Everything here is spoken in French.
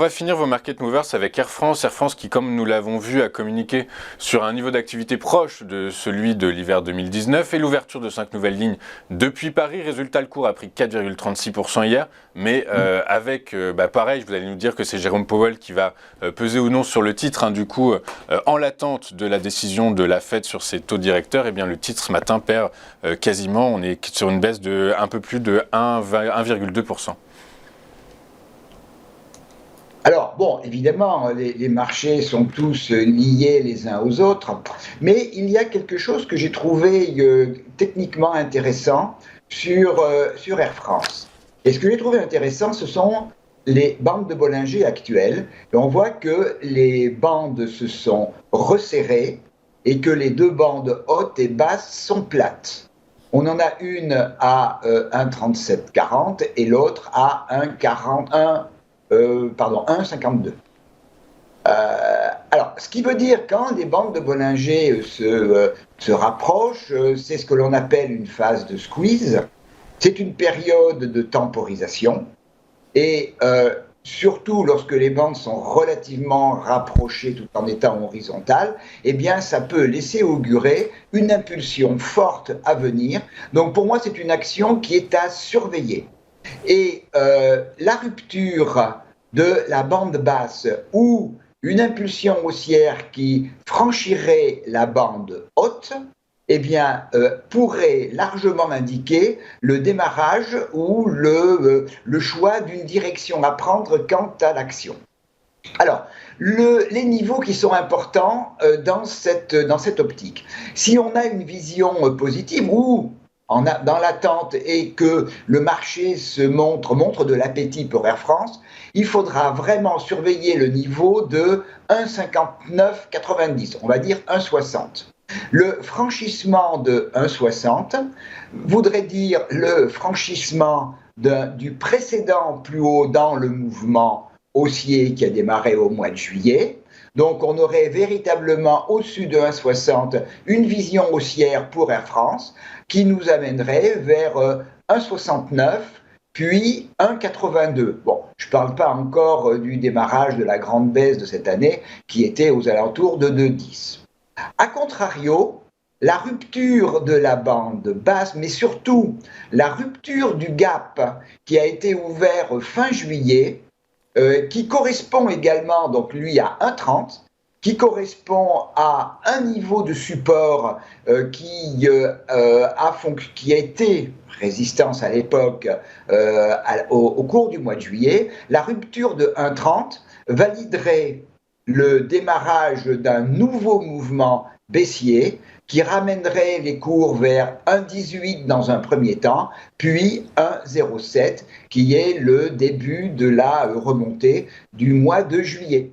va finir vos market movers avec Air France. Air France qui, comme nous l'avons vu, a communiqué sur un niveau d'activité proche de celui de l'hiver 2019 et l'ouverture de 5 nouvelles lignes depuis Paris. Résultat, le cours a pris 4,36% hier, mais avec, pareil, vous allez nous dire que c'est Jérôme Powell qui va peser ou non sur le titre. Du coup, en l'attente de la décision de la Fed sur ses taux directeurs, eh bien, le titre ce matin perd quasiment, on est sur une baisse de un peu plus de 1,2%. Alors, bon, évidemment, les marchés sont tous liés les uns aux autres, mais il y a quelque chose que j'ai trouvé techniquement intéressant sur Air France. Et ce que j'ai trouvé intéressant, ce sont les bandes de Bollinger actuelles. Et on voit que les bandes se sont resserrées et que les deux bandes hautes et basses sont plates. On en a une à 1,3740 et l'autre à 1,52. Alors, ce qui veut dire quand les bandes de Bollinger se rapprochent, c'est ce que l'on appelle une phase de squeeze. C'est une période de temporisation et surtout lorsque les bandes sont relativement rapprochées tout en étant horizontales, eh bien ça peut laisser augurer une impulsion forte à venir. Donc pour moi, c'est une action qui est à surveiller. Et la rupture de la bande basse ou une impulsion haussière qui franchirait la bande haute, eh bien, pourrait largement indiquer le démarrage ou le choix d'une direction à prendre quant à l'action. Alors, les niveaux qui sont importants dans cette optique. Si on a une vision positive ou dans l'attente et que le marché montre de l'appétit pour Air France, il faudra vraiment surveiller le niveau de 1,5990, on va dire 1,60. Le franchissement de 1,60 voudrait dire le franchissement du précédent plus haut dans le mouvement haussier qui a démarré au mois de juillet. Donc on aurait véritablement au-dessus de 1,60 une vision haussière pour Air France qui nous amènerait vers 1,69 puis 1,82. Bon, je ne parle pas encore du démarrage de la grande baisse de cette année qui était aux alentours de 2,10. A contrario, la rupture de la bande basse, mais surtout la rupture du gap qui a été ouvert fin juillet, qui correspond également, donc lui, à 1,30, qui correspond à un niveau de support qui a été résistance à l'époque au cours du mois de juillet. La rupture de 1,30 validerait le démarrage d'un nouveau mouvement baissier qui ramènerait les cours vers 1,18 dans un premier temps, puis 1,07 qui est le début de la remontée du mois de juillet.